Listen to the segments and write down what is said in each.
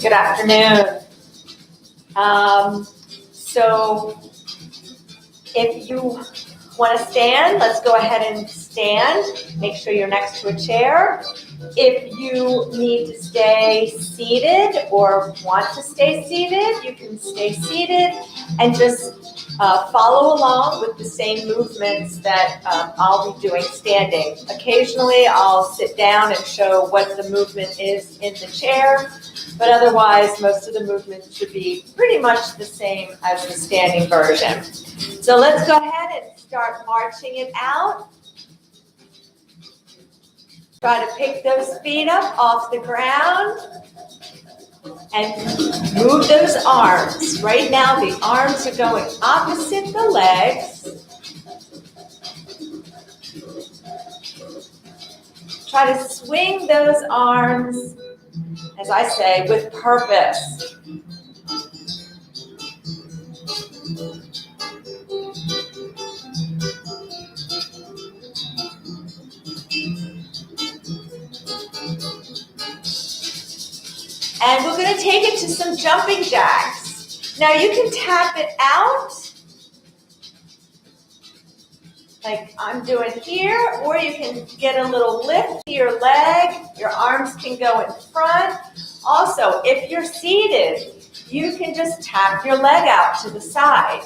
Good afternoon. So if you want to stand, let's go ahead and stand. Make sure you're next to a chair. If you need to stay seated or want to stay seated, you can stay seated and just follow along with the same movements that I'll be doing standing. Occasionally, I'll sit down and show what the movement is in the chair, but otherwise, most of the movements should be pretty much the same as the standing version. So let's go ahead and start marching it out. Try to pick those feet up off the ground and move those arms. Right now, the arms are going opposite the legs. Try to swing those arms, as I say, with purpose. And we're going to take it to some jumping jacks. Now you can tap it out, like I'm doing here, or you can get a little lift to your leg. Your arms can go in front. Also, if you're seated, you can just tap your leg out to the side.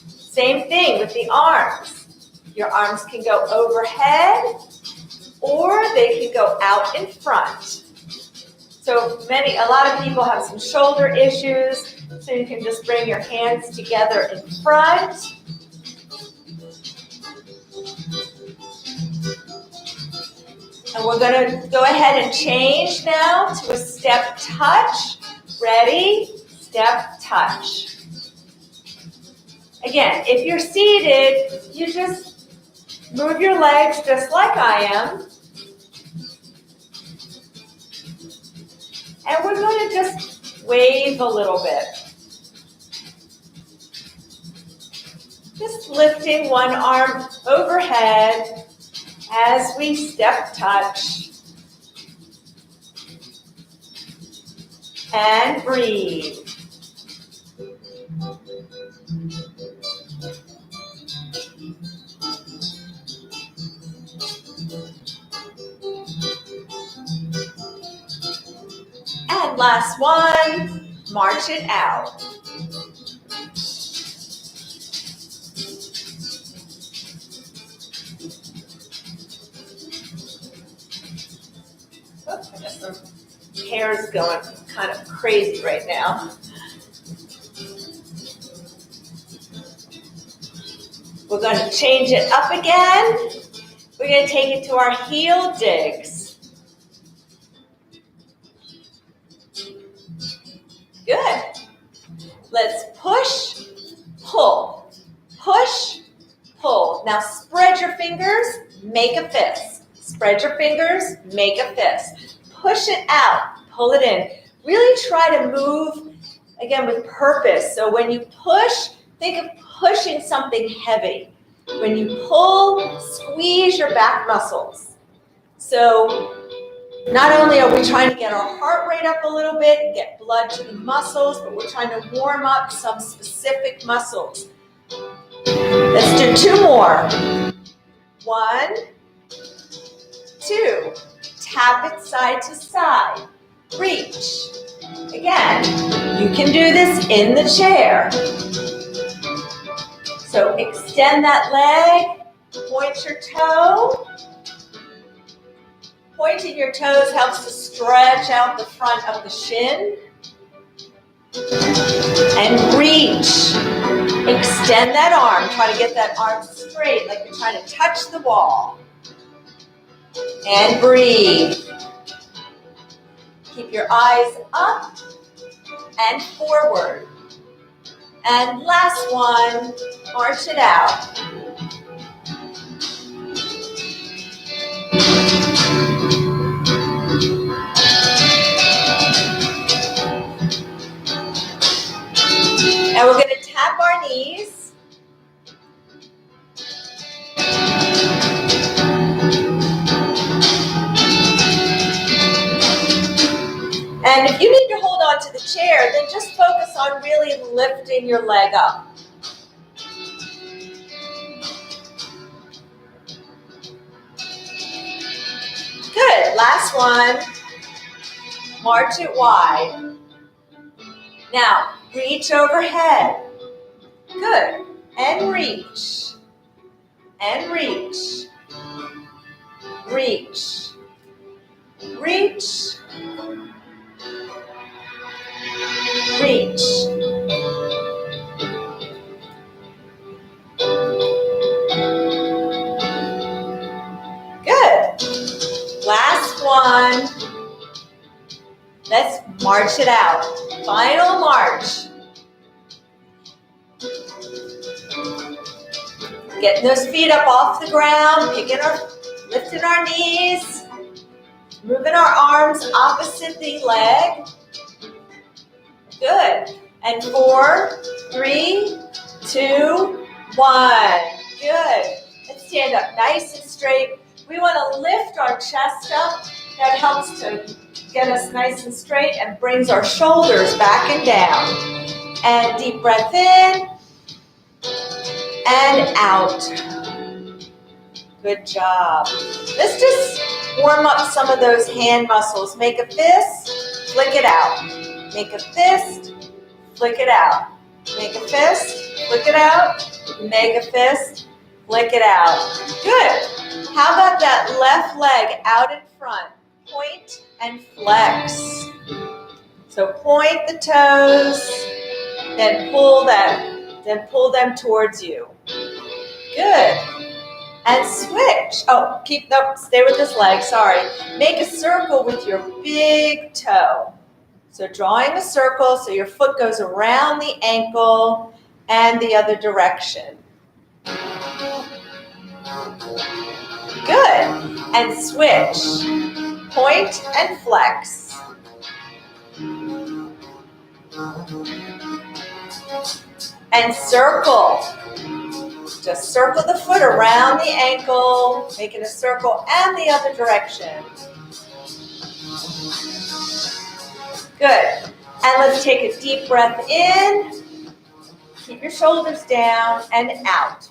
Same thing with the arms. Your arms can go overhead, or they can go out in front. So a lot of people have some shoulder issues, so you can just bring your hands together in front. And we're going to go ahead and change now to a step touch. Ready? Step touch. Again, if you're seated, you just move your legs just like I am. And we're going to just wave a little bit. Just lifting one arm overhead as we step touch. And breathe. And last one, march it out. Oops, I got some hairs going kind of crazy right now. We're going to change it up again. We're going to take it to our heel digs. Good. Let's push, pull, push, pull. Now spread your fingers, make a fist. Spread your fingers, make a fist. Push it out, pull it in. Really try to move, again, with purpose. So when you push, think of pushing something heavy. When you pull, squeeze your back muscles. So not only are we trying to get our heart rate up a little bit and get blood to the muscles, but we're trying to warm up some specific muscles. Let's do two more. 1, 2. Tap it side to side. Reach. Again, you can do this in the chair. So extend that leg, point your toe. Pointing your toes helps to stretch out the front of the shin. And reach. Extend that arm. Try to get that arm straight like you're trying to touch the wall. And breathe. Keep your eyes up and forward. And last one, march it out. And we're going to tap our knees. And if you need to onto the chair, then just focus on really lifting your leg up. Good. Last one. March it wide. Now, reach overhead. Good. And reach. And reach. Reach. Reach. Reach. Good. Last one. Let's march it out. Final march. Getting those feet up off the ground, lifting our knees, moving our arms opposite the leg. Good. And 4, 3, 2, 1. Good. Let's stand up nice and straight. We want to lift our chest up. That helps to get us nice and straight and brings our shoulders back and down. And deep breath in and out. Good job. Let's just warm up some of those hand muscles. Make a fist, flick it out. Make a fist, flick it out. Make a fist, flick it out. Make a fist, flick it out. Good. How about that left leg out in front? Point and flex. So point the toes, then pull them towards you. Good. And switch. Oh, stay with this leg, sorry. Make a circle with your big toe. So drawing a circle so your foot goes around the ankle and the other direction. Good. And switch. Point and flex. And circle. Just circle the foot around the ankle, making a circle and the other direction. Good. And let's take a deep breath in. Keep your shoulders down and out.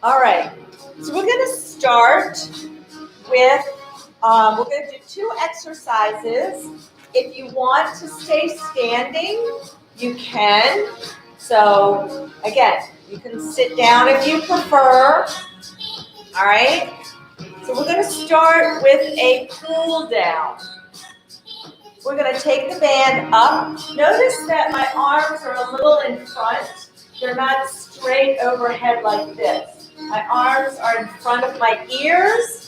All right. So we're going to start with, we're going to do 2 exercises. If you want to stay standing, you can. So again, you can sit down if you prefer. All right. So we're going to start with a cool down. We're going to take the band up. Notice that my arms are a little in front. They're not straight overhead like this. My arms are in front of my ears.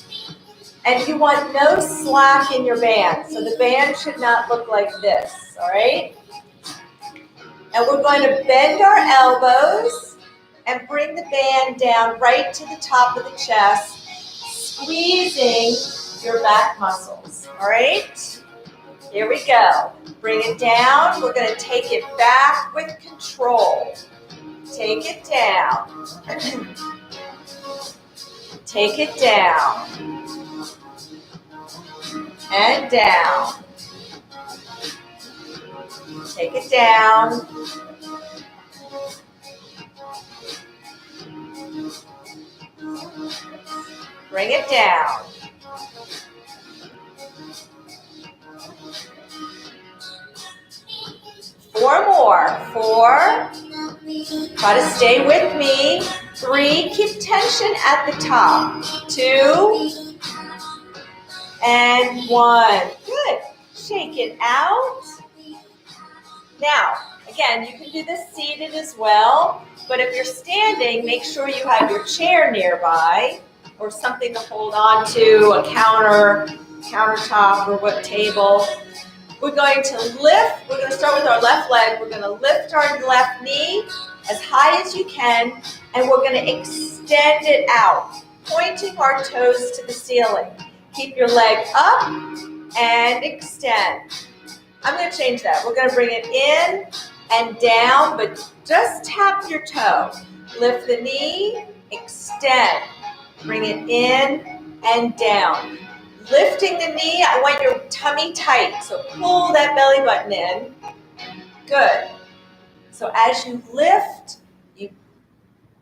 And you want no slack in your band. So the band should not look like this. All right. And we're going to bend our elbows and bring the band down right to the top of the chest, squeezing your back muscles. All right? Here we go. Bring it down. We're going to take it back with control. Take it down. Take it down. And down. Take it down. Bring it down. Four more. 4. Try to stay with me. 3. Keep tension at the top. 2. And 1. Good. Shake it out. Now, again, you can do this seated as well, but if you're standing, make sure you have your chair nearby or something to hold on to, a countertop or what table. We're going to lift. We're going to start with our left leg. We're going to lift our left knee as high as you can, and we're going to extend it out, pointing our toes to the ceiling. Keep your leg up and extend. I'm going to change that. We're going to bring it in and down, but just tap your toe. Lift the knee, extend. Bring it in and down. Lifting the knee, I want your tummy tight, so pull that belly button in. Good. So as you lift, you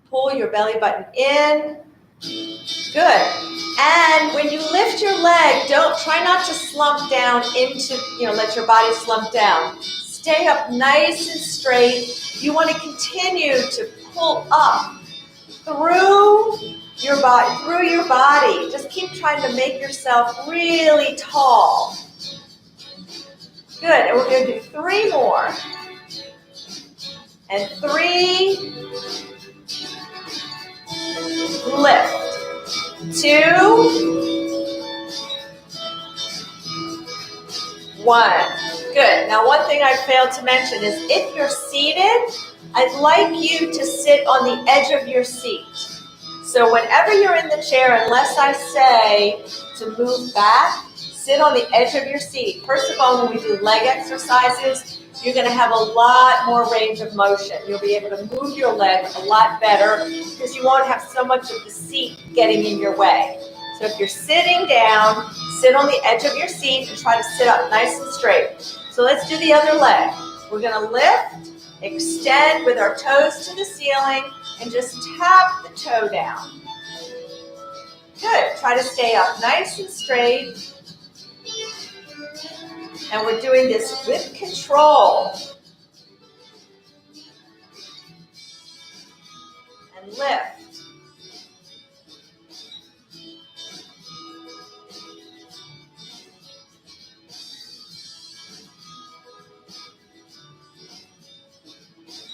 pull your belly button in. Good. And when you lift your leg, try not to slump down into, let your body slump down. Stay up nice and straight. You want to continue to pull up through your body. Just keep trying to make yourself really tall. Good. And we're going to do 3 more. And 3. Lift. 2. 1. Good. Now, one thing I failed to mention is if you're seated, I'd like you to sit on the edge of your seat. So whenever you're in the chair, unless I say to move back, sit on the edge of your seat. First of all, when we do leg exercises, you're going to have a lot more range of motion. You'll be able to move your leg a lot better because you won't have so much of the seat getting in your way. So if you're sitting down, sit on the edge of your seat and try to sit up nice and straight. So let's do the other leg. We're going to lift, extend with our toes to the ceiling, and just tap the toe down. Good. Try to stay up nice and straight. And we're doing this with control. And lift.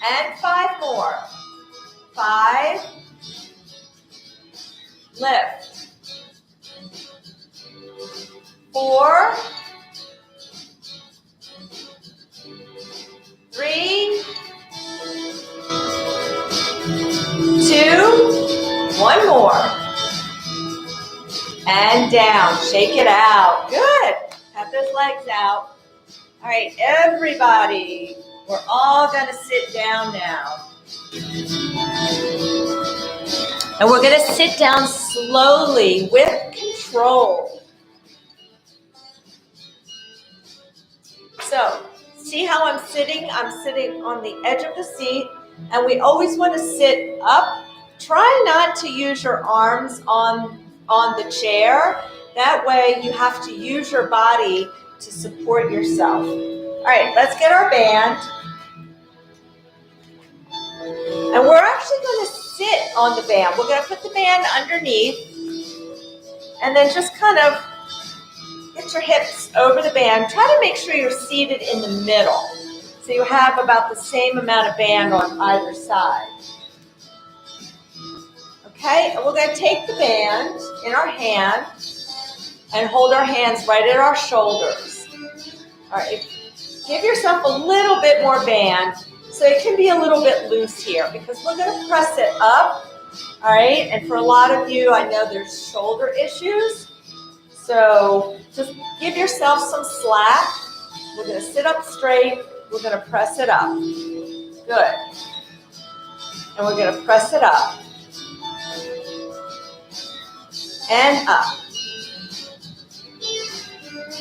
And 5 more. 5. Lift. 4. 3. 2. 1 more. And down. Shake it out. Good. Have those legs out. All right, everybody. We're all going to sit down now. And we're going to sit down slowly with control. So, see how I'm sitting? I'm sitting on the edge of the seat, and we always want to sit up. Try not to use your arms on the chair. That way you have to use your body to support yourself. All right, let's get our band. And we're actually going to sit on the band. We're going to put the band underneath and then just kind of get your hips over the band. Try to make sure you're seated in the middle so you have about the same amount of band on either side. Okay, and we're going to take the band in our hand and hold our hands right at our shoulders. All right, give yourself a little bit more band. So it can be a little bit loose here because we're going to press it up, all right? And for a lot of you, I know there's shoulder issues. So just give yourself some slack. We're going to sit up straight. We're going to press it up. Good. And we're going to press it up. And up.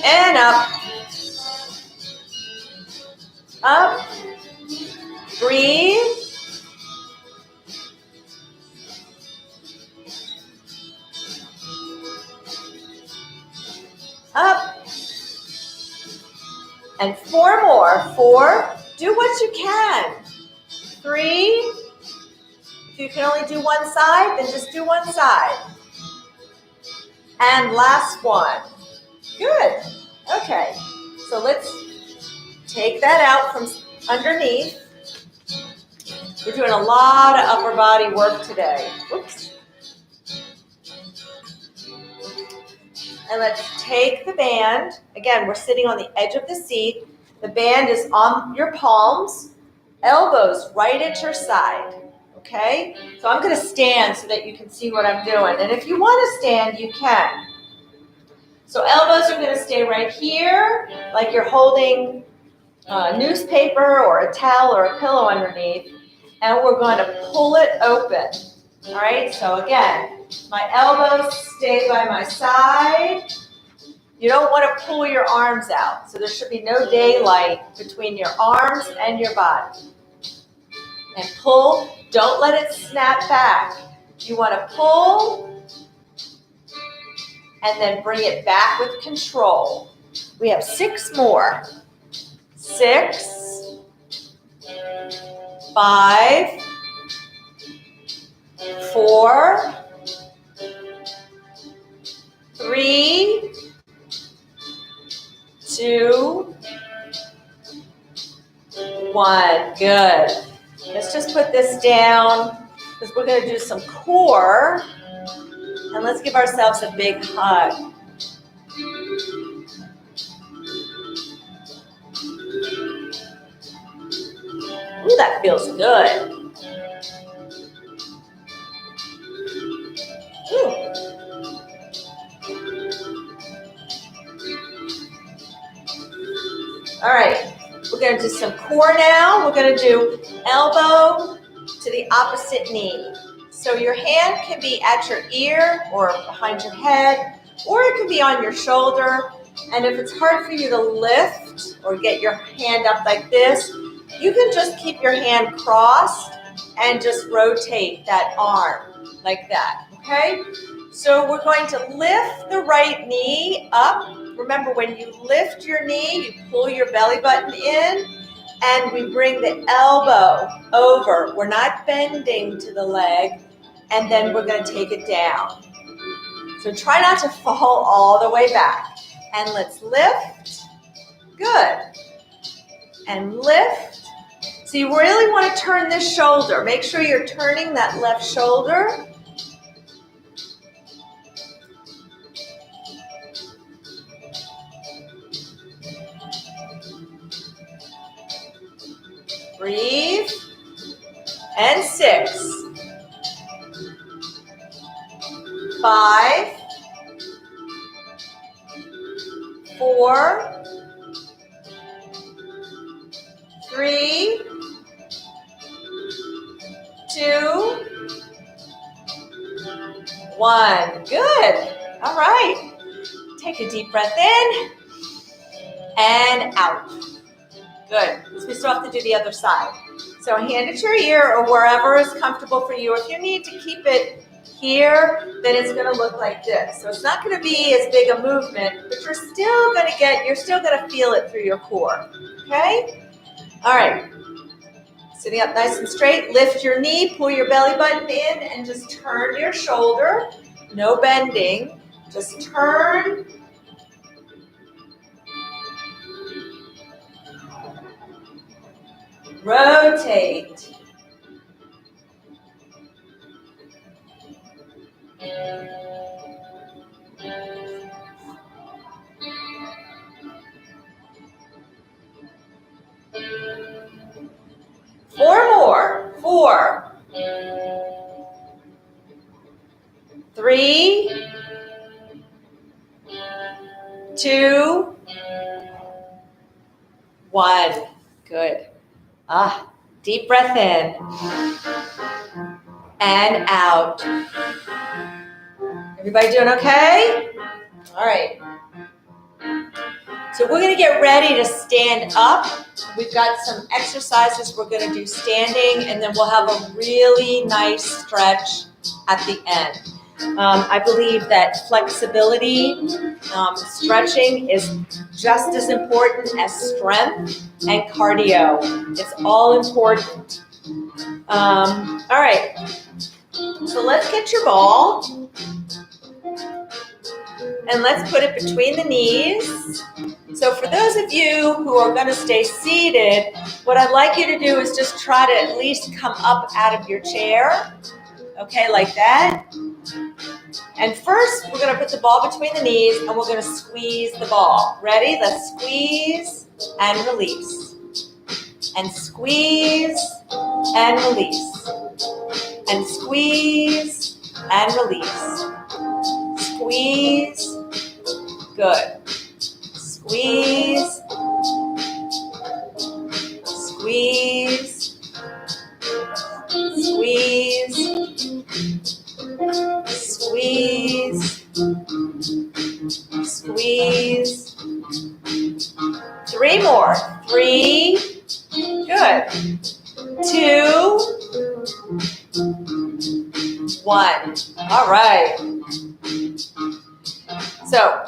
And up. Up. Breathe. Up. And 4 more. 4. Do what you can. 3. If you can only do one side, then just do one side. And last one. Good. Okay. So let's take that out from underneath. We're doing a lot of upper body work today. Oops. And let's take the band. Again, we're sitting on the edge of the seat. The band is on your palms, elbows right at your side. Okay? So I'm going to stand so that you can see what I'm doing. And if you want to stand, you can. So elbows are going to stay right here, like you're holding a newspaper or a towel or a pillow underneath. And we're going to pull it open. All right, so again, my elbows stay by my side. You don't want to pull your arms out. So there should be no daylight between your arms and your body. And pull. Don't let it snap back. You want to pull and then bring it back with control. We have 6 more. 6, 5, 4, 3, 2, 1. Good. Let's just put this down because we're going to do some core. And let's give ourselves a big hug. Ooh, that feels good. Ooh. All right, we're going to do some core now. We're going to do elbow to the opposite knee. So your hand can be at your ear or behind your head, or it can be on your shoulder. And if it's hard for you to lift or get your hand up like this, you can just keep your hand crossed and just rotate that arm like that, okay? So we're going to lift the right knee up. Remember, when you lift your knee, you pull your belly button in, and we bring the elbow over. We're not bending to the leg, and then we're going to take it down. So try not to fall all the way back. And let's lift. Good. And lift. So you really want to turn this shoulder. Make sure you're turning that left shoulder. Breathe. And 6, 5, 4, 3, 2, 1. Good. All right. Take a deep breath in and out. Good. So we still have to do the other side. So hand at your ear or wherever is comfortable for you. If you need to keep it here, then it's going to look like this. So it's not going to be as big a movement, but you're still going to feel it through your core. Okay? All right. Sitting up nice and straight. Lift your knee, pull your belly button in, and just turn your shoulder. No bending. Just turn. Rotate. Four more. 4, 3, 2, 1. Good. Deep breath in and out. Everybody doing okay? All right. So we're going to get ready to stand up. We've got some exercises we're going to do standing, and then we'll have a really nice stretch at the end. I believe that flexibility, stretching is just as important as strength and cardio. It's all important. All right. So let's get your ball. And let's put it between the knees. So for those of you who are going to stay seated, what I'd like you to do is just try to at least come up out of your chair. Okay, like that. And first, we're going to put the ball between the knees, and we're going to squeeze the ball. Ready? Let's squeeze and release. And squeeze and release. And squeeze and release. Squeeze. Good. Squeeze. Squeeze. Squeeze. Squeeze. Squeeze. knees. 3 more. 3. Good. 2. 1. All right. So,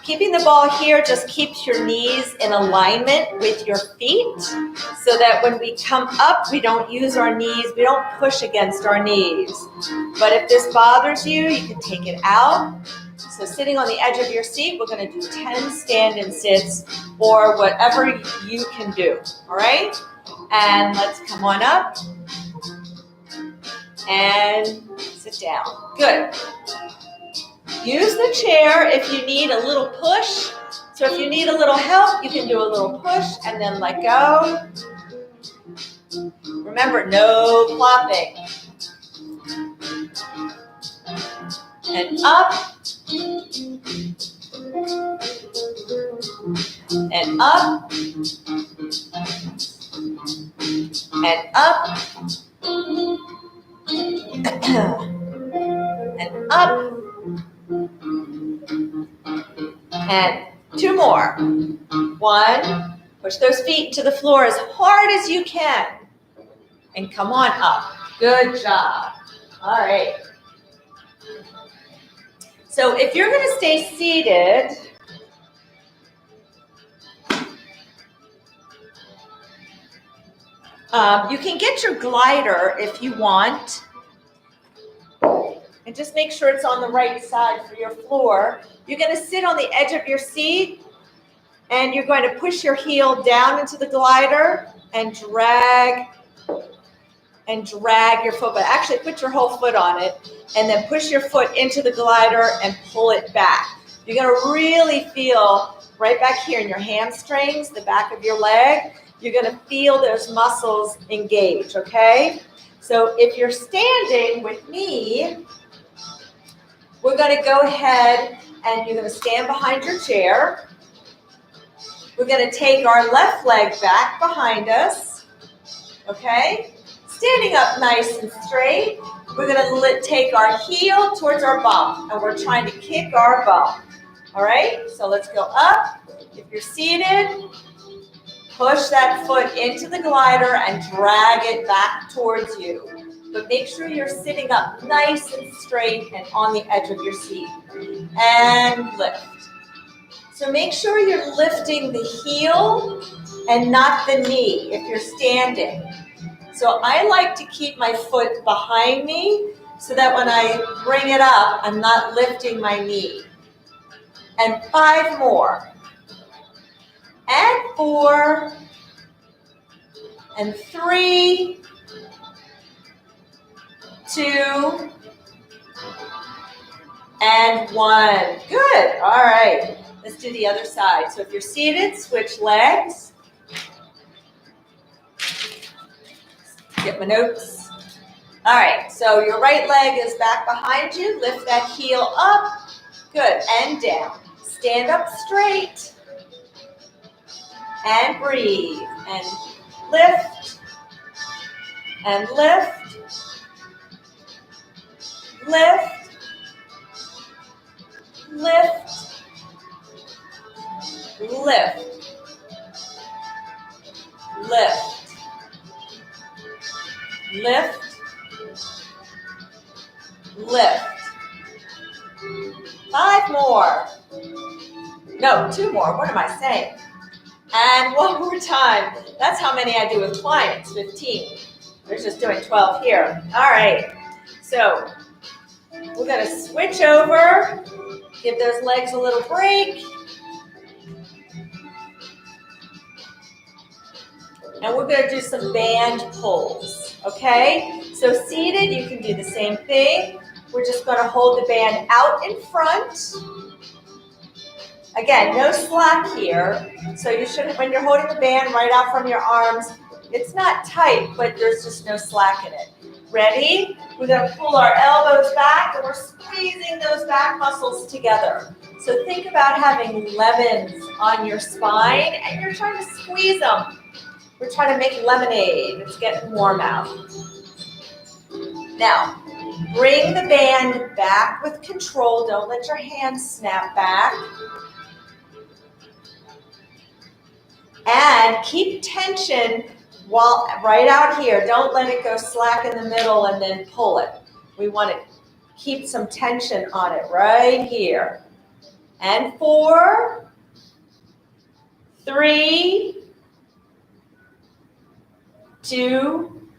keeping the ball here just keeps your knees in alignment with your feet so that when we come up, we don't use our knees, we don't push against our knees. But if this bothers you, you can take it out. So sitting on the edge of your seat, we're going to do 10 stand-in sits or whatever you can do, all right? And let's come on up and sit down. Good. Use the chair if you need a little push. So if you need a little help, you can do a little push and then let go. Remember, no flopping. And up. And up. And up. And up. And 2 more. 1. Push those feet to the floor as hard as you can. And come on up. Good job. All right. So if you're going to stay seated, you can get your glider if you want. And just make sure it's on the right side for your floor. You're going to sit on the edge of your seat, and you're going to push your heel down into the glider and drag your foot. But actually put your whole foot on it, and then push your foot into the glider and pull it back. You're going to really feel right back here in your hamstrings, the back of your leg. You're going to feel those muscles engage, okay? So if you're standing with me, we're going to go ahead and you're going to stand behind your chair. We're going to take our left leg back behind us, okay? Standing up nice and straight. We're going to take our heel towards our bum, and we're trying to kick our bum, all right? So let's go up. If you're seated, push that foot into the glider and drag it back towards you. But make sure you're sitting up nice and straight and on the edge of your seat. And lift. So make sure you're lifting the heel and not the knee if you're standing. So I like to keep my foot behind me so that when I bring it up, I'm not lifting my knee. And 5 more. And 4. And 3. 2. And 1. Good. All right. Let's do the other side. So if you're seated, switch legs. Get my notes. All right. So your right leg is back behind you. Lift that heel up. Good. And down. Stand up straight. And breathe. And lift. And lift. Lift. Lift. Lift. Lift. Lift. Lift. 5 more. No, 2 more. What am I saying? And 1 more time. That's how many I do with clients, 15. We're just doing 12 here. All right. So we're going to switch over. Give those legs a little break. And we're going to do some band pulls, okay? So seated, you can do the same thing. We're just going to hold the band out in front. Again, no slack here. So you shouldn't, when you're holding the band right out from your arms, it's not tight, but there's just no slack in it. Ready? We're going to pull our elbows back, and we're squeezing those back muscles together. So think about having lemons on your spine, and you're trying to squeeze them. We're trying to make lemonade. It's getting warm out. Now, Bring the band back with control. Don't let your hands snap back. And keep tension right out here. Don't let it go slack in the middle and then pull it. We want to keep some tension on it right here. And 4, 3, 2,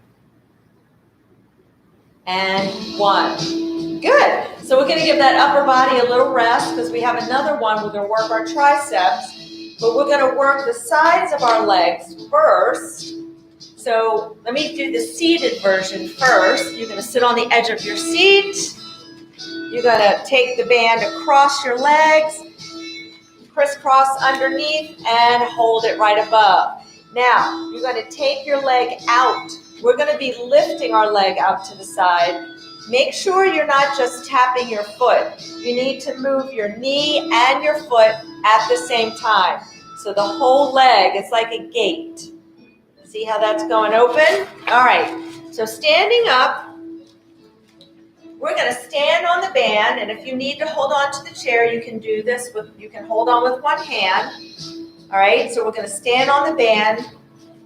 and 1. Good. So we're going to give that upper body a little rest because we have another one. We're going to work our triceps, but we're going to work the sides of our legs first. So let me do the seated version first. You're going to sit on the edge of your seat. You're going to take the band across your legs, crisscross underneath, and hold it right above. Now, you're going to take your leg out. We're going to be lifting our leg out to the side. Make sure you're not just tapping your foot. You need to move your knee and your foot at the same time. So the whole leg is like a gate. See how that's going open? All right, so standing up, we're going to stand on the band, and if you need to hold on to the chair, you can do this you can hold on with one hand. All right, so we're going to stand on the band.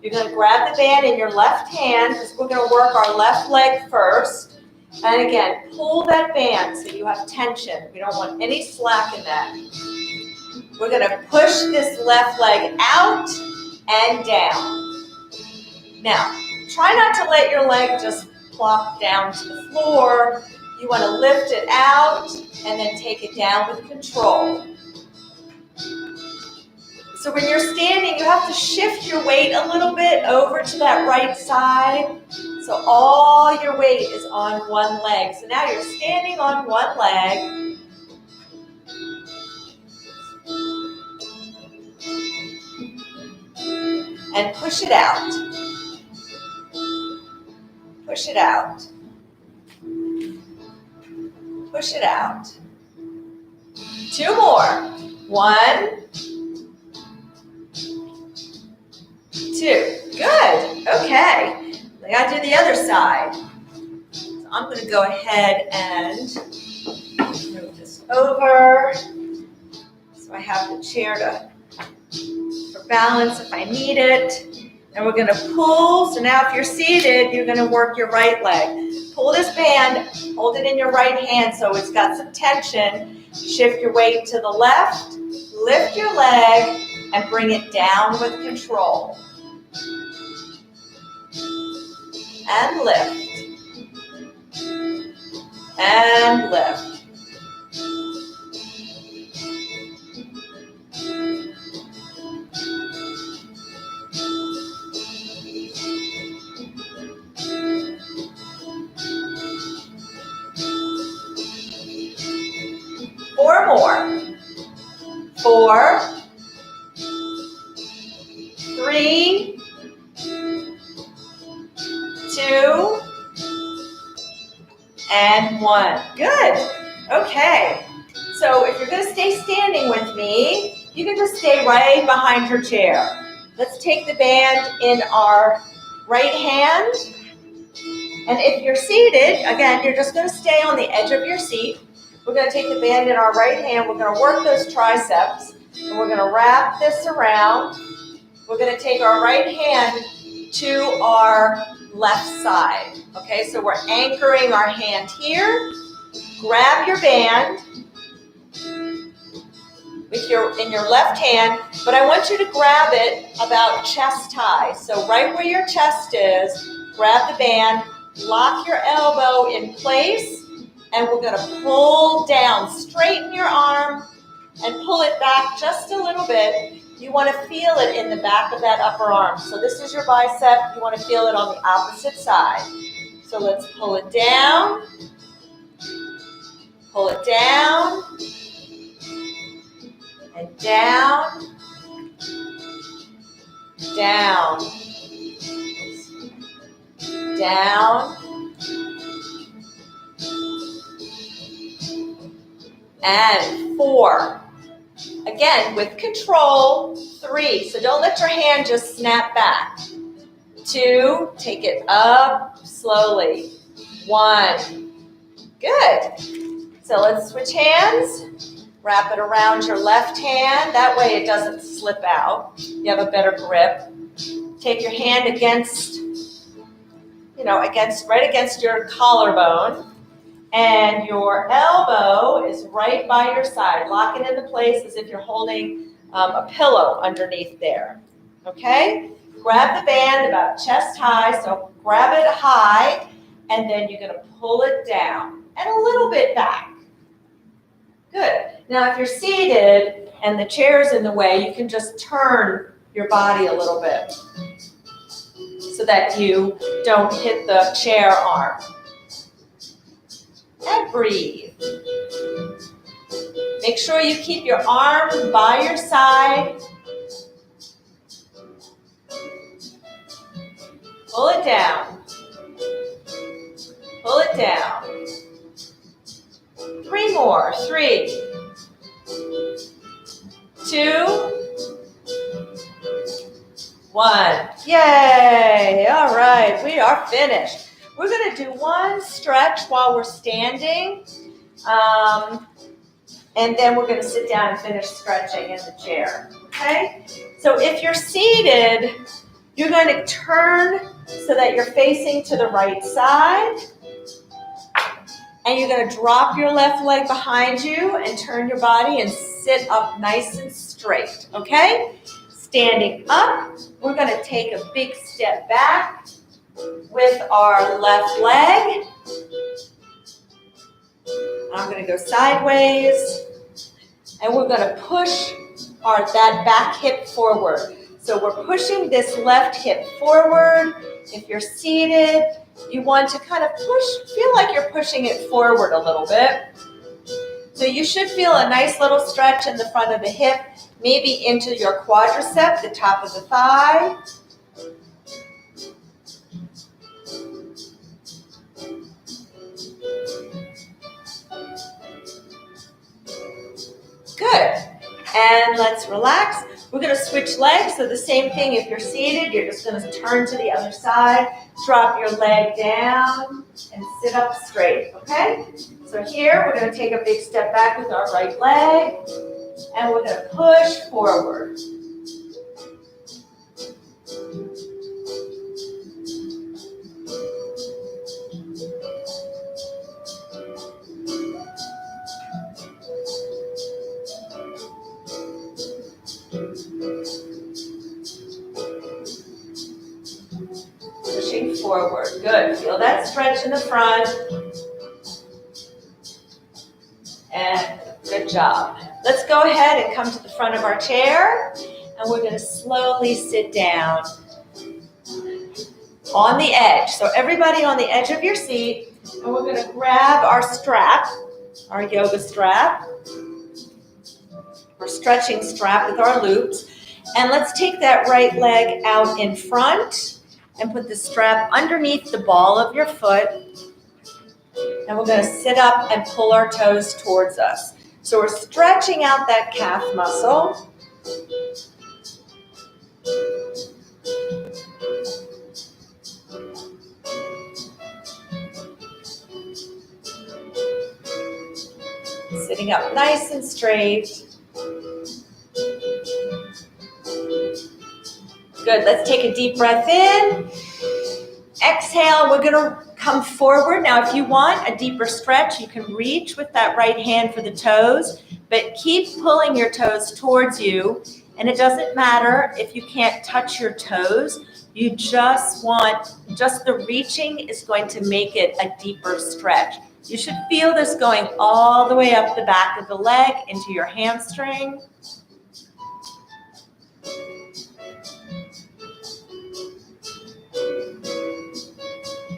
You're going to grab the band in your left hand because we're going to work our left leg first. And again, pull that band so you have tension. We don't want any slack in that. We're going to push this left leg out and down. Now, try not to let your leg just plop down to the floor. You want to lift it out and then take it down with control. So when you're standing, you have to shift your weight a little bit over to that right side. So all your weight is on one leg. So now you're standing on one leg. And push it out. Push it out. Push it out. 2 more. 1, 2. Good. Okay. I got to do the other side. So I'm going to go ahead and move this over. So I have the chair for balance if I need it. And we're going to pull. So now if you're seated, you're going to work your right leg. Pull this band, hold it in your right hand so it's got some tension. Shift your weight to the left, lift your leg, and bring it down with control. And lift. And lift. Four more. 4, 3, 2, and 1. Good. Okay. So if you're going to stay standing with me, you can just stay right behind your chair. Let's take the band in our right hand. And if you're seated, again, you're just going to stay on the edge of your seat. We're going to take the band in our right hand. We're going to work those triceps. And we're going to wrap this around. We're going to take our right hand to our left side. Okay, so we're anchoring our hand here. Grab your band in your left hand, but I want you to grab it about chest high. So right where your chest is, grab the band, lock your elbow in place, and we're going to pull down. Straighten your arm and pull it back just a little bit. You want to feel it in the back of that upper arm. So this is your bicep. You want to feel it on the opposite side. So let's pull it down. Pull it down. And down. Down. Down. And 4. Again, with control. 3. So don't let your hand just snap back. 2. Take it up slowly. 1. Good. So let's switch hands. Wrap it around your left hand. That way it doesn't slip out. You have a better grip. Take your hand against, right against your collarbone. And your elbow is right by your side. Lock it into place as if you're holding a pillow underneath there. Okay? Grab the band about chest high. So grab it high, and then you're going to pull it down and a little bit back. Good. Now, if you're seated and the chair's in the way, you can just turn your body a little bit so that you don't hit the chair arm. And breathe. Make sure you keep your arm by your side. Pull it down. Pull it down. 3 more. 3, 2, 1. Yay! All right, we are finished. We're going to do one stretch while we're standing, and then we're going to sit down and finish stretching in the chair. Okay? So if you're seated, you're going to turn so that you're facing to the right side. And you're going to drop your left leg behind you and turn your body and sit up nice and straight, okay? Standing up, we're going to take a big step back with our left leg. I'm going to go sideways. And we're going to push that back hip forward. So we're pushing this left hip forward. If you're seated, you want to kind of feel like you're pushing it forward a little bit. So you should feel a nice little stretch in the front of the hip, maybe into your quadricep, the top of the thigh. Good. And let's relax. We're going to switch legs. So the same thing, if you're seated, you're just going to turn to the other side, drop your leg down, and sit up straight, okay? So here, we're going to take a big step back with our right leg, and we're going to push forward. Pushing forward. Good. Feel that stretch in the front. And good job. Let's go ahead and come to the front of our chair. And we're going to slowly sit down on the edge. So everybody on the edge of your seat. And we're going to grab our strap, our yoga strap, or stretching strap with our loops. And let's take that right leg out in front and put the strap underneath the ball of your foot. And we're going to sit up and pull our toes towards us. So we're stretching out that calf muscle. Sitting up nice and straight. Good. Let's take a deep breath in. Exhale. We're going to come forward. Now, if you want a deeper stretch, you can reach with that right hand for the toes, but keep pulling your toes towards you. And it doesn't matter if you can't touch your toes. You just the reaching is going to make it a deeper stretch. You should feel this going all the way up the back of the leg into your hamstring.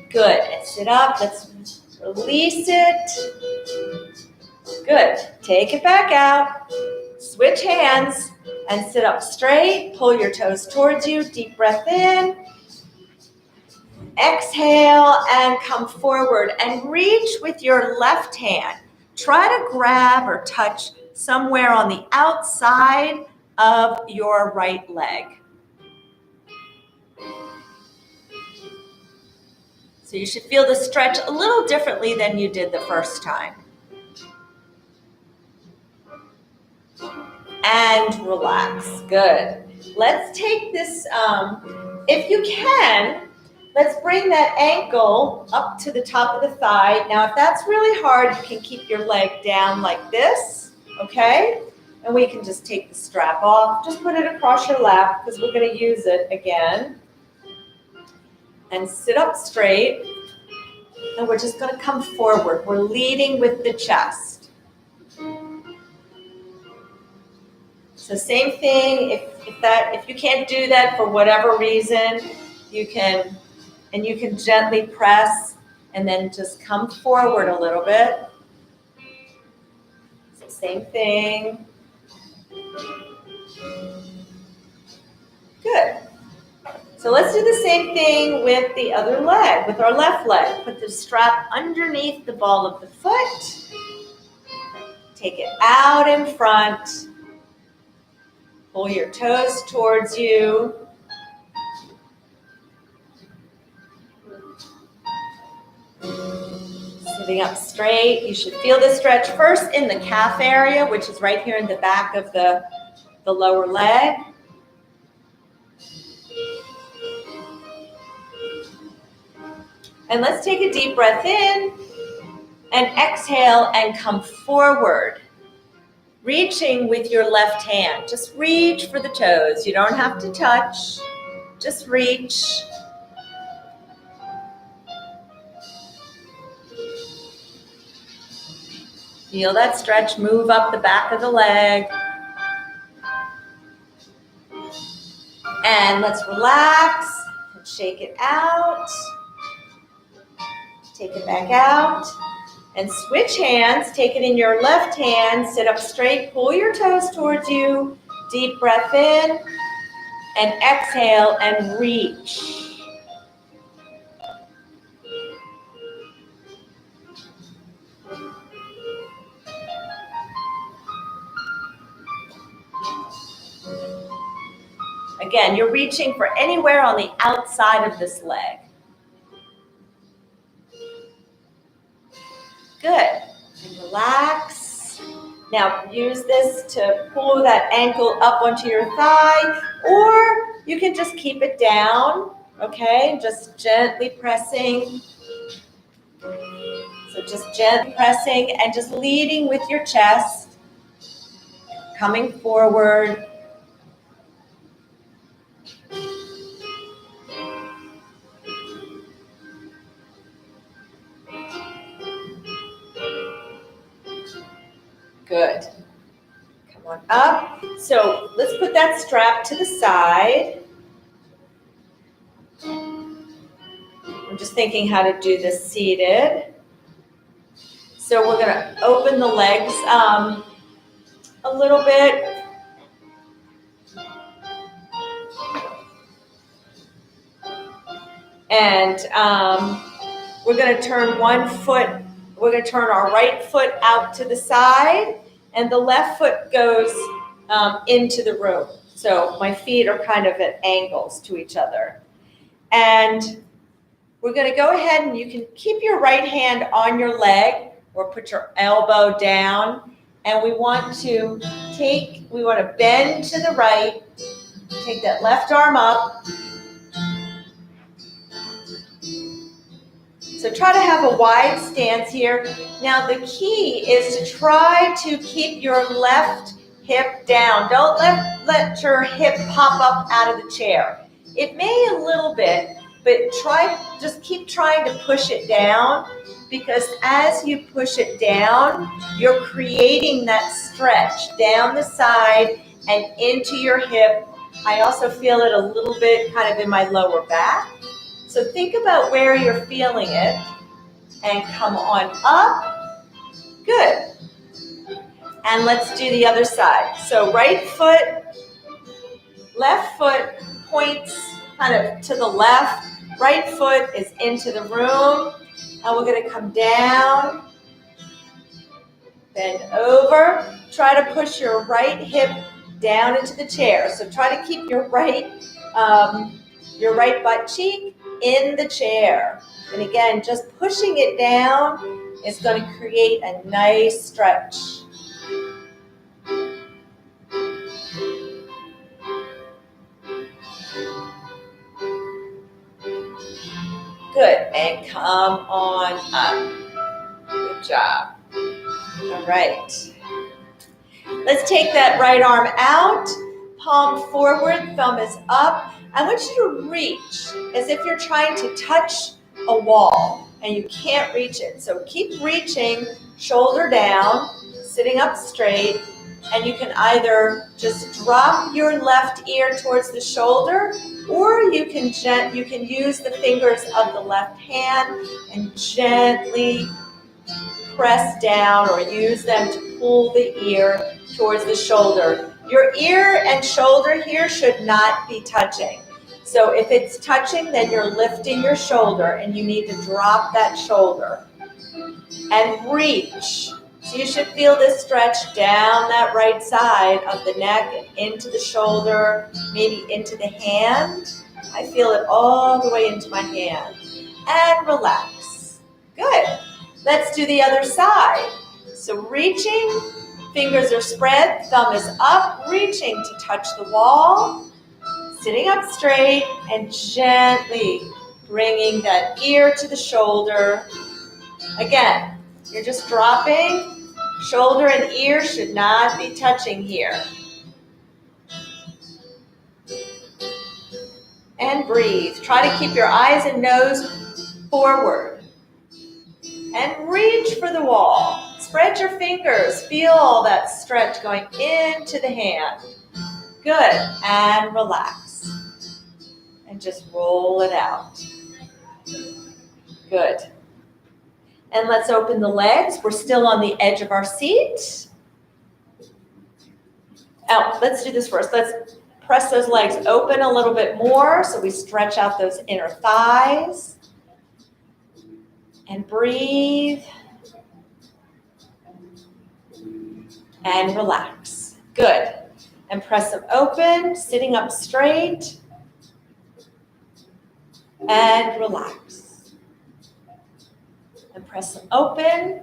Good. And sit up. Let's release it. Good. Take it back out. Switch hands and sit up straight. Pull your toes towards you. Deep breath in. Exhale and come forward and reach with your left hand. Try to grab or touch somewhere on the outside of your right leg. So you should feel the stretch a little differently than you did the first time. And relax. Good. Let's take this, if you can, let's bring that ankle up to the top of the thigh. Now, if that's really hard, you can keep your leg down like this, okay? And we can just take the strap off. Just put it across your lap because we're going to use it again. And sit up straight. And we're just going to come forward. We're leading with the chest. So same thing, if you can't do that for whatever reason, you can gently press and then just come forward a little bit. So same thing. Good. So let's do the same thing with the other leg, with our left leg. Put the strap underneath the ball of the foot. Take it out in front. Pull your toes towards you. Sitting up straight. You should feel the stretch first in the calf area, which is right here in the back of the lower leg. And let's take a deep breath in and exhale and come forward. Reaching with your left hand. Just reach for the toes. You don't have to touch. Just reach. Feel that stretch move up the back of the leg. And let's relax and shake it out. Take it back out. And switch hands, take it in your left hand, sit up straight, pull your toes towards you, deep breath in, and exhale and reach. Again, you're reaching for anywhere on the outside of this leg. Good. And relax. Now use this to pull that ankle up onto your thigh, or you can just keep it down, okay? Just gently pressing. So just gently pressing and just leading with your chest, coming forward. Good. Come on up. So let's put that strap to the side. I'm just thinking how to do this seated. So we're going to open the legs a little bit. And we're going to turn one foot. We're going to turn our right foot out to the side, and the left foot goes into the room. So my feet are kind of at angles to each other. And we're going to go ahead and you can keep your right hand on your leg or put your elbow down. And we want to bend to the right, take that left arm up. So try to have a wide stance here. Now the key is to try to keep your left hip down. Don't let your hip pop up out of the chair. It may a little bit, but just keep trying to push it down, because as you push it down, you're creating that stretch down the side and into your hip. I also feel it a little bit kind of in my lower back. So think about where you're feeling it and come on up. Good. And let's do the other side. So right foot, left foot points kind of to the left. Right foot is into the room. And we're going to come down, bend over. Try to push your right hip down into the chair. So try to keep your right butt cheek in the chair. And again, just pushing it down is going to create a nice stretch. Good, and come on up. Good job. All right. Let's take that right arm out, palm forward, thumb is up. I want you to reach as if you're trying to touch a wall and you can't reach it. So keep reaching, shoulder down, sitting up straight, and you can either just drop your left ear towards the shoulder, or you can use the fingers of the left hand and gently press down or use them to pull the ear towards the shoulder. Your ear and shoulder here should not be touching. So if it's touching, then you're lifting your shoulder and you need to drop that shoulder. And reach. So you should feel this stretch down that right side of the neck and into the shoulder, maybe into the hand. I feel it all the way into my hand. And relax. Good. Let's do the other side. So reaching, fingers are spread, thumb is up, reaching to touch the wall, sitting up straight, and gently bringing that ear to the shoulder. Again, you're just dropping. Shoulder and ear should not be touching here. And breathe. Try to keep your eyes and nose forward. And reach for the wall. Spread your fingers. Feel that stretch going into the hand. Good. And relax. And just roll it out. Good. And let's open the legs. We're still on the edge of our seat. Oh, let's do this first. Let's press those legs open a little bit more so we stretch out those inner thighs. And breathe. And relax. Good. And press them open, sitting up straight. And relax. And press them open.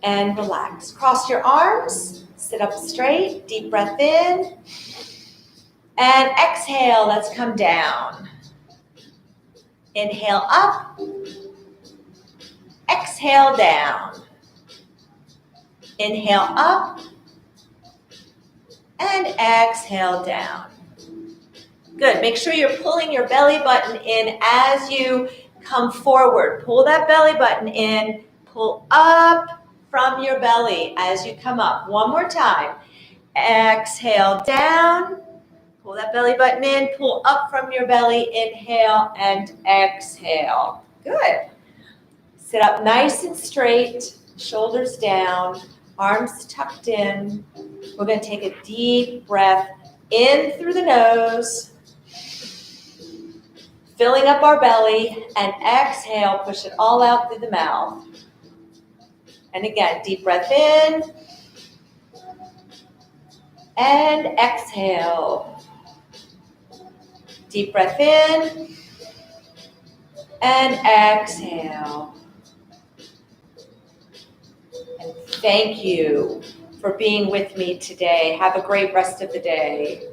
And relax. Cross your arms, sit up straight, deep breath in. And exhale, let's come down. Inhale up, exhale down. Inhale up, and exhale down. Good, make sure you're pulling your belly button in as you come forward. Pull that belly button in, pull up from your belly as you come up. One more time. Exhale down. Pull that belly button in, pull up from your belly, inhale and exhale. Good. Sit up nice and straight, shoulders down, arms tucked in. We're going to take a deep breath in through the nose, filling up our belly, and exhale, push it all out through the mouth. And again, deep breath in, and exhale. Deep breath in and exhale. And thank you for being with me today. Have a great rest of the day.